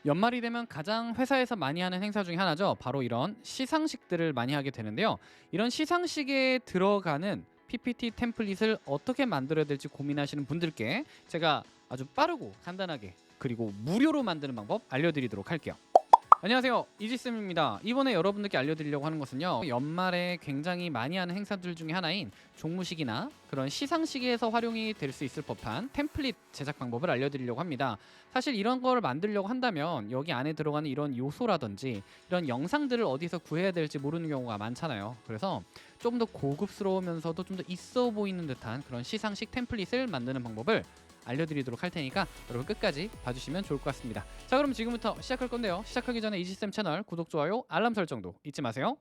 연말이 되면 가장 회사에서 많이 하는 행사 중에 하나죠. 바로 이런 시상식들을 많이 하게 되는데요. 이런 시상식에 들어가는 PPT 템플릿을 어떻게 만들어야 될지 고민하시는 분들께 제가 아주 빠르고 간단하게 그리고 무료로 만드는 방법 알려드리도록 할게요. 안녕하세요, 이지쌤입니다. 이번에 여러분들께 알려드리려고 하는 것은요, 연말에 굉장히 많이 하는 행사들 중에 하나인 종무식이나 그런 시상식에서 활용이 될 수 있을 법한 템플릿 제작 방법을 알려드리려고 합니다. 사실 이런 걸 만들려고 한다면 여기 안에 들어가는 이런 요소라든지 이런 영상들을 어디서 구해야 될지 모르는 경우가 많잖아요. 그래서 좀 더 고급스러우면서도 좀 더 있어 보이는 듯한 그런 시상식 템플릿을 만드는 방법을 알려드리도록 할 테니까 여러분 끝까지 봐주시면 좋을 것 같습니다. 자, 그럼 지금부터 시작할 건데요. 시작하기 전에 이지쌤 채널 구독, 좋아요, 알람 설정도 잊지 마세요.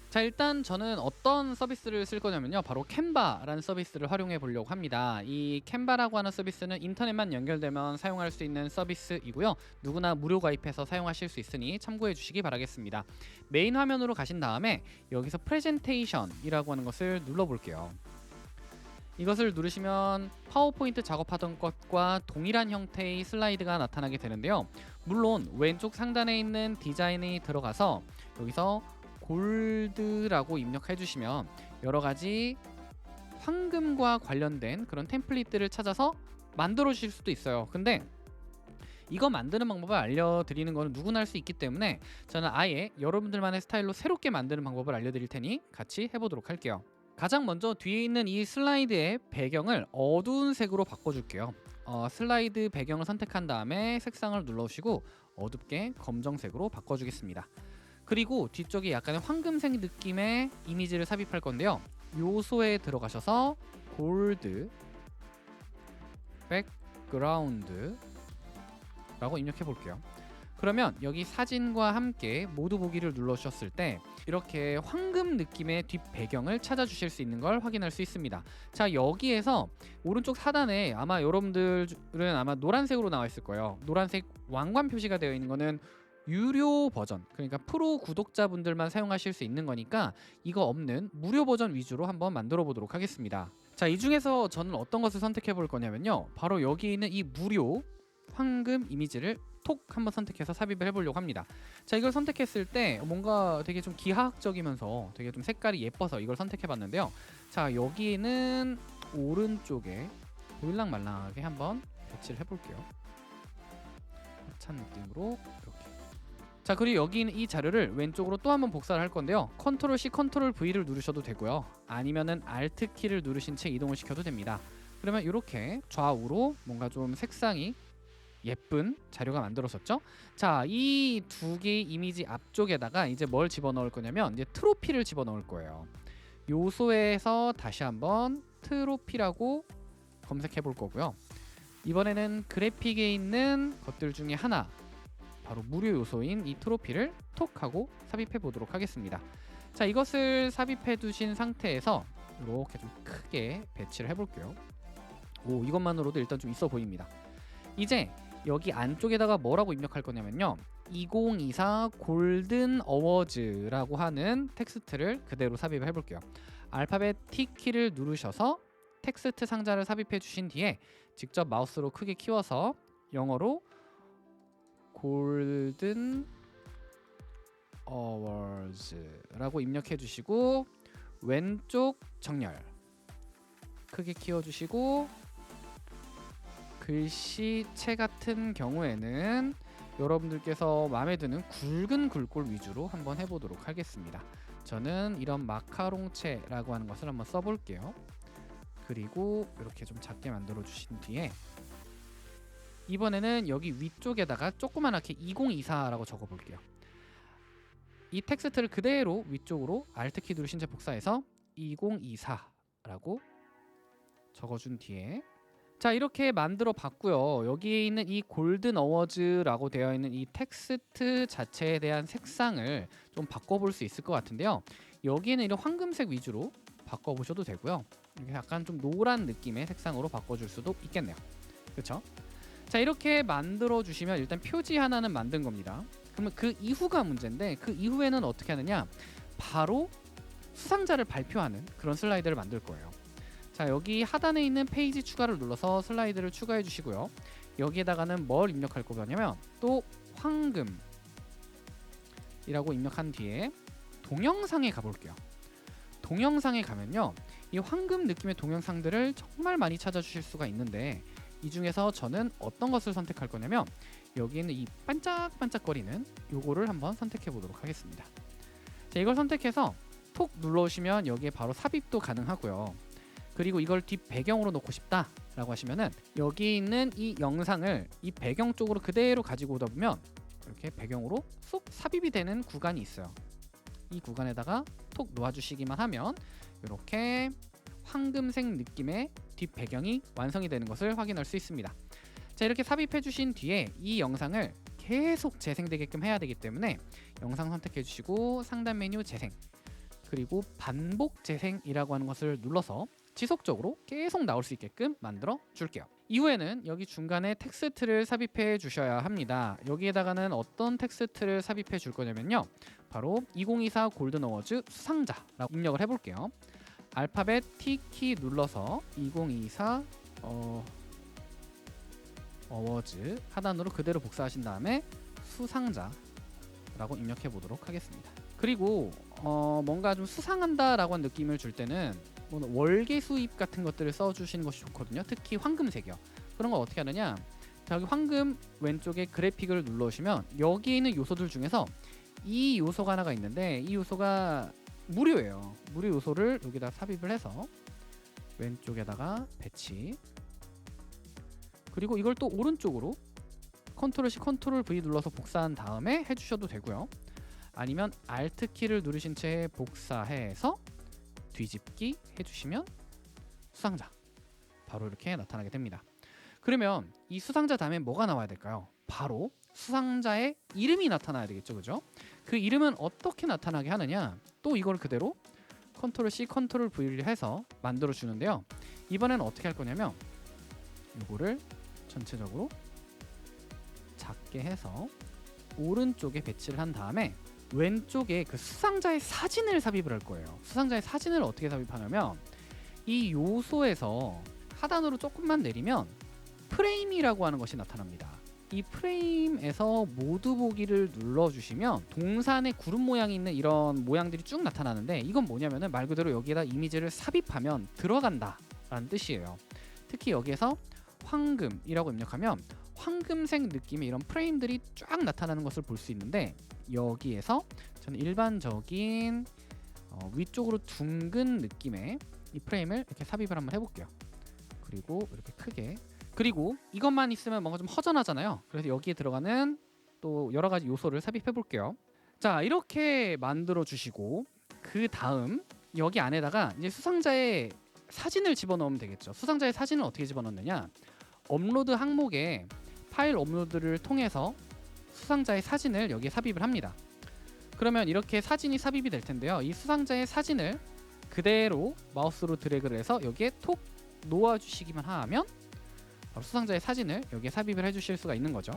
자, 일단 저는 어떤 서비스를 쓸 거냐면요, 바로 캔바라는 서비스를 활용해 보려고 합니다. 이 캔바라고 하는 서비스는 인터넷만 연결되면 사용할 수 있는 서비스이고요, 누구나 무료 가입해서 사용하실 수 있으니 참고해 주시기 바라겠습니다. 메인 화면으로 가신 다음에 여기서 프레젠테이션이라고 하는 것을 눌러 볼게요. 이것을 누르시면 파워포인트 작업하던 것과 동일한 형태의 슬라이드가 나타나게 되는데요. 물론 왼쪽 상단에 있는 디자인이 들어가서 여기서 골드라고 입력해 주시면 여러가지 황금과 관련된 그런 템플릿들을 찾아서 만들어 주실 수도 있어요. 근데 이거 만드는 방법을 알려드리는 거는 누구나 할 수 있기 때문에 저는 아예 여러분들만의 스타일로 새롭게 만드는 방법을 알려드릴 테니 같이 해보도록 할게요. 가장 먼저 뒤에 있는 이 슬라이드의 배경을 어두운 색으로 바꿔줄게요. 슬라이드 배경을 선택한 다음에 색상을 눌러주시고 어둡게 검정색으로 바꿔주겠습니다. 그리고 뒤쪽에 약간의 황금색 느낌의 이미지를 삽입할 건데요, 요소에 들어가셔서 골드 백그라운드 라고 입력해 볼게요. 그러면 여기 사진과 함께 모두 보기를 눌러주셨을 때 이렇게 황금 느낌의 뒷 배경을 찾아주실 수 있는 걸 확인할 수 있습니다. 자, 여기에서 오른쪽 하단에 아마 여러분들은 아마 노란색으로 나와 있을 거예요. 노란색 왕관 표시가 되어 있는 거는 유료 버전, 그러니까 프로 구독자분들만 사용하실 수 있는 거니까 이거 없는 무료 버전 위주로 한번 만들어 보도록 하겠습니다. 자, 이 중에서 저는 어떤 것을 선택해 볼 거냐면요, 바로 여기 있는 이 무료 황금 이미지를 톡 한번 선택해서 삽입을 해보려고 합니다. 자, 이걸 선택했을 때 뭔가 되게 좀 기하학적이면서 되게 좀 색깔이 예뻐서 이걸 선택해봤는데요. 자, 여기는 오른쪽에 보일랑말랑하게 한번 배치를 해볼게요. 찬 느낌으로 이렇게. 자, 그리고 여기 있는 이 자료를 왼쪽으로 또 한번 복사를 할 건데요, 컨트롤 C, 컨트롤 V를 누르셔도 되고요, 아니면은 Alt 키를 누르신 채 이동을 시켜도 됩니다. 그러면 이렇게 좌우로 뭔가 좀 색상이 예쁜 자료가 만들어졌죠. 자, 이 두 개의 이미지 앞쪽에다가 이제 뭘 집어넣을 거냐면 이제 트로피를 집어넣을 거예요. 요소에서 다시 한번 트로피라고 검색해 볼 거고요, 이번에는 그래픽에 있는 것들 중에 하나, 바로 무료 요소인 이 트로피를 톡 하고 삽입해 보도록 하겠습니다. 자, 이것을 삽입해 두신 상태에서 이렇게 좀 크게 배치를 해볼게요. 오, 이것만으로도 일단 좀 있어 보입니다. 이제 여기 안쪽에다가 뭐라고 입력할 거냐면요, 2024 골든 어워즈라고 하는 텍스트를 그대로 삽입을 해볼게요. 알파벳 T 키를 누르셔서 텍스트 상자를 삽입해 주신 뒤에 직접 마우스로 크게 키워서 영어로 골든 어워즈라고 입력해 주시고 왼쪽 정렬 크게 키워주시고 글씨체 같은 경우에는 여러분들께서 마음에 드는 굵은 글꼴 위주로 한번 해보도록 하겠습니다. 저는 이런 마카롱체라고 하는 것을 한번 써볼게요. 그리고 이렇게 좀 작게 만들어 주신 뒤에 이번에는 여기 위쪽에다가 조그만하게 2024라고 적어볼게요. 이 텍스트를 그대로 위쪽으로 Alt키 누르신 채 복사해서 2024라고 적어준 뒤에, 자, 이렇게 만들어 봤고요. 여기에 있는 이 골든 어워즈라고 되어 있는 이 텍스트 자체에 대한 색상을 좀 바꿔볼 수 있을 것 같은데요, 여기에는 이런 황금색 위주로 바꿔보셔도 되고요, 약간 좀 노란 느낌의 색상으로 바꿔줄 수도 있겠네요. 그렇죠? 자, 이렇게 만들어 주시면 일단 표지 하나는 만든 겁니다. 그러면 그 이후가 문제인데, 그 이후에는 어떻게 하느냐, 바로 수상자를 발표하는 그런 슬라이드를 만들 거예요. 자, 여기 하단에 있는 페이지 추가를 눌러서 슬라이드를 추가해 주시고요, 여기에다가는 뭘 입력할 거냐면 또 황금이라고 입력한 뒤에 동영상에 가볼게요. 동영상에 가면요, 이 황금 느낌의 동영상들을 정말 많이 찾아주실 수가 있는데, 이 중에서 저는 어떤 것을 선택할 거냐면 여기 있는 이 반짝반짝거리는 요거를 한번 선택해 보도록 하겠습니다. 자, 이걸 선택해서 톡 눌러오시면 여기에 바로 삽입도 가능하고요. 그리고 이걸 뒷 배경으로 놓고 싶다 라고 하시면은 여기 있는 이 영상을 이 배경 쪽으로 그대로 가지고 오다 보면 이렇게 배경으로 쏙 삽입이 되는 구간이 있어요. 이 구간에다가 톡 놓아주시기만 하면 이렇게 황금색 느낌의 뒷 배경이 완성이 되는 것을 확인할 수 있습니다. 자, 이렇게 삽입해 주신 뒤에 이 영상을 계속 재생되게끔 해야 되기 때문에 영상 선택해 주시고 상단 메뉴 재생, 그리고 반복 재생이라고 하는 것을 눌러서 지속적으로 계속 나올 수 있게끔 만들어 줄게요. 이후에는 여기 중간에 텍스트를 삽입해 주셔야 합니다. 여기에다가는 어떤 텍스트를 삽입해 줄 거냐면요, 바로 2024 골든 어워즈 수상자라고 입력을 해볼게요. 알파벳 T키 눌러서 2024 어워즈 하단으로 그대로 복사하신 다음에 수상자라고 입력해 보도록 하겠습니다. 그리고 뭔가 좀 수상한다 라고 하는 느낌을 줄 때는 뭐 월계 수입 같은 것들을 써주시는 것이 좋거든요. 특히 황금색이요. 그런 거 어떻게 하느냐, 자, 여기 황금 왼쪽에 그래픽을 눌러주시면 여기에 있는 요소들 중에서 이 요소가 하나가 있는데, 이 요소가 무료예요. 무료 요소를 여기다 삽입을 해서 왼쪽에다가 배치, 그리고 이걸 또 오른쪽으로 컨트롤 C 컨트롤 V 눌러서 복사한 다음에 해주셔도 되고요. 아니면 Alt 키를 누르신 채 복사해서 뒤집기 해주시면 수상자 바로 이렇게 나타나게 됩니다. 그러면 이 수상자 다음에 뭐가 나와야 될까요? 바로 수상자의 이름이 나타나야 되겠죠, 그죠? 그 이름은 어떻게 나타나게 하느냐, 또 이걸 그대로 컨트롤 C 컨트롤 V를 해서 만들어 주는데요. 이번에는 어떻게 할 거냐면 이거를 전체적으로 작게 해서 오른쪽에 배치를 한 다음에 왼쪽에 그 수상자의 사진을 삽입을 할 거예요. 수상자의 사진을 어떻게 삽입하냐면 이 요소에서 하단으로 조금만 내리면 프레임이라고 하는 것이 나타납니다. 이 프레임에서 모두 보기를 눌러주시면 동산의 구름 모양이 있는 이런 모양들이 쭉 나타나는데, 이건 뭐냐면은 말 그대로 여기에다 이미지를 삽입하면 들어간다 라는 뜻이에요. 특히 여기에서 황금이라고 입력하면 황금색 느낌의 이런 프레임들이 쫙 나타나는 것을 볼 수 있는데, 여기에서 저는 일반적인 위쪽으로 둥근 느낌의 이 프레임을 이렇게 삽입을 한번 해볼게요. 그리고 이렇게 크게, 그리고 이것만 있으면 뭔가 좀 허전하잖아요. 그래서 여기에 들어가는 또 여러 가지 요소를 삽입해 볼게요. 자, 이렇게 만들어 주시고 그 다음 여기 안에다가 이제 수상자의 사진을 집어넣으면 되겠죠. 수상자의 사진을 어떻게 집어넣느냐, 업로드 항목에 파일 업로드를 통해서 수상자의 사진을 여기에 삽입을 합니다. 그러면 이렇게 사진이 삽입이 될 텐데요. 이 수상자의 사진을 그대로 마우스로 드래그를 해서 여기에 톡 놓아주시기만 하면 바로 수상자의 사진을 여기에 삽입을 해주실 수가 있는 거죠.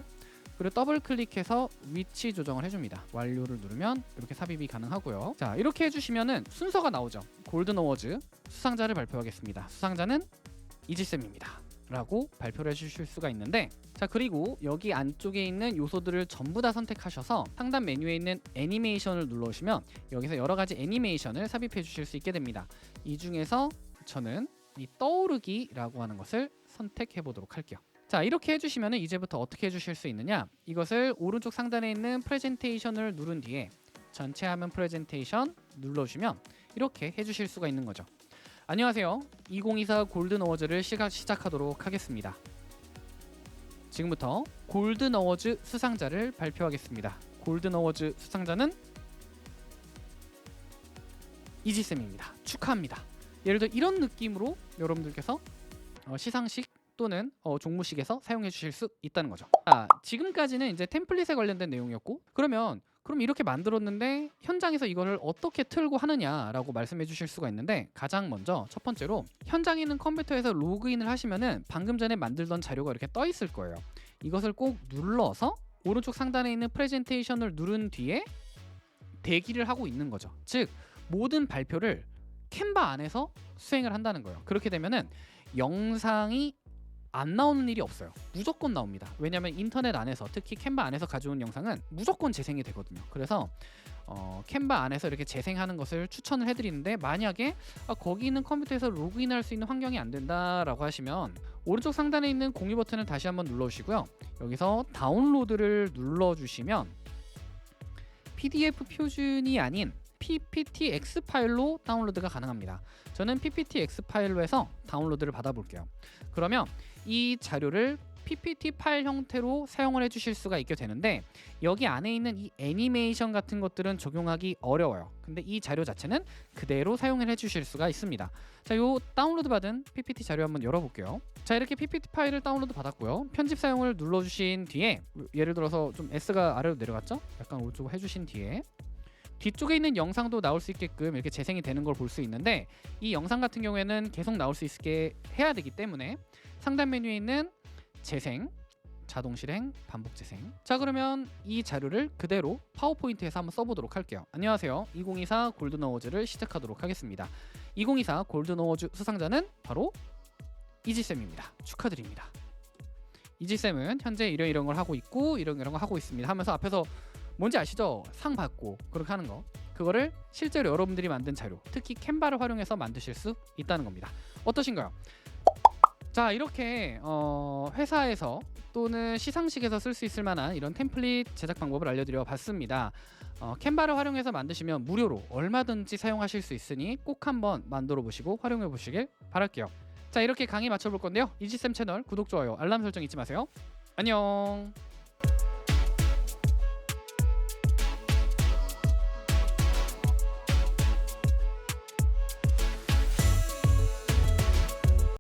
그리고 더블 클릭해서 위치 조정을 해줍니다. 완료를 누르면 이렇게 삽입이 가능하고요. 자, 이렇게 해주시면은 순서가 나오죠. 골든 어워즈 수상자를 발표하겠습니다. 수상자는 이지쌤입니다 라고 발표를 해주실 수가 있는데, 자, 그리고 여기 안쪽에 있는 요소들을 전부 다 선택하셔서 상단 메뉴에 있는 애니메이션을 눌러오시면 여기서 여러 가지 애니메이션을 삽입해 주실 수 있게 됩니다. 이 중에서 저는 이 떠오르기라고 하는 것을 선택해 보도록 할게요. 자, 이렇게 해주시면 이제부터 어떻게 해주실 수 있느냐, 이것을 오른쪽 상단에 있는 프레젠테이션을 누른 뒤에 전체 화면 프레젠테이션 눌러주시면 이렇게 해주실 수가 있는 거죠. 안녕하세요. 2024 골든 어워즈를 시작하도록 하겠습니다. 지금부터 골든 어워즈 수상자를 발표하겠습니다. 골든 어워즈 수상자는 이지쌤입니다. 축하합니다. 예를 들어 이런 느낌으로 여러분들께서 시상식 또는 종무식에서 사용해 주실 수 있다는 거죠. 자, 지금까지는 이제 템플릿에 관련된 내용이었고, 그럼 이렇게 만들었는데 현장에서 이거를 어떻게 틀고 하느냐라고 말씀해 주실 수가 있는데, 가장 먼저 첫 번째로 현장에 있는 컴퓨터에서 로그인을 하시면은 방금 전에 만들던 자료가 이렇게 떠 있을 거예요. 이것을 꼭 눌러서 오른쪽 상단에 있는 프레젠테이션을 누른 뒤에 대기를 하고 있는 거죠. 즉 모든 발표를 캔바 안에서 수행을 한다는 거예요. 그렇게 되면은 영상이 안 나오는 일이 없어요. 무조건 나옵니다. 왜냐하면 인터넷 안에서, 특히 캔바 안에서 가져온 영상은 무조건 재생이 되거든요. 그래서 캔바 안에서 이렇게 재생하는 것을 추천을 해드리는데, 만약에 거기 있는 컴퓨터에서 로그인할 수 있는 환경이 안 된다라고 하시면 오른쪽 상단에 있는 공유 버튼을 다시 한번 눌러주시고요. 여기서 다운로드를 눌러주시면 PDF 표준이 아닌 PPTX 파일로 다운로드가 가능합니다. 저는 PPTX 파일로 해서 다운로드를 받아볼게요. 그러면 이 자료를 PPT 파일 형태로 사용을 해주실 수가 있게 되는데, 여기 안에 있는 이 애니메이션 같은 것들은 적용하기 어려워요. 근데 이 자료 자체는 그대로 사용을 해주실 수가 있습니다. 자, 요 다운로드 받은 PPT 자료 한번 열어볼게요. 자, 이렇게 PPT 파일을 다운로드 받았고요. 편집 사용을 눌러주신 뒤에, 예를 들어서 좀 S가 아래로 내려갔죠? 약간 오른쪽으로 해주신 뒤에 뒤쪽에 있는 영상도 나올 수 있게끔 이렇게 재생이 되는 걸 볼 수 있는데, 이 영상 같은 경우에는 계속 나올 수 있게 해야 되기 때문에 상단 메뉴에 있는 재생, 자동 실행, 반복 재생. 자, 그러면 이 자료를 그대로 파워포인트에서 한번 써보도록 할게요. 안녕하세요. 2024 골든 어워즈를 시작하도록 하겠습니다. 2024 골든 어워즈 수상자는 바로 이지쌤입니다. 축하드립니다. 이지쌤은 현재 이런 걸 하고 있고 이런 걸 하고 있습니다 하면서 앞에서 뭔지 아시죠? 상 받고 그렇게 하는 거. 그거를 실제로 여러분들이 만든 자료, 특히 캔바를 활용해서 만드실 수 있다는 겁니다. 어떠신가요? 자, 이렇게 회사에서 또는 시상식에서 쓸 수 있을 만한 이런 템플릿 제작 방법을 알려드려 봤습니다. 캔바를 활용해서 만드시면 무료로 얼마든지 사용하실 수 있으니 꼭 한번 만들어 보시고 활용해 보시길 바랄게요. 자, 이렇게 강의 마쳐볼 건데요. 이지쌤 채널 구독, 좋아요, 알람 설정 잊지 마세요. 안녕.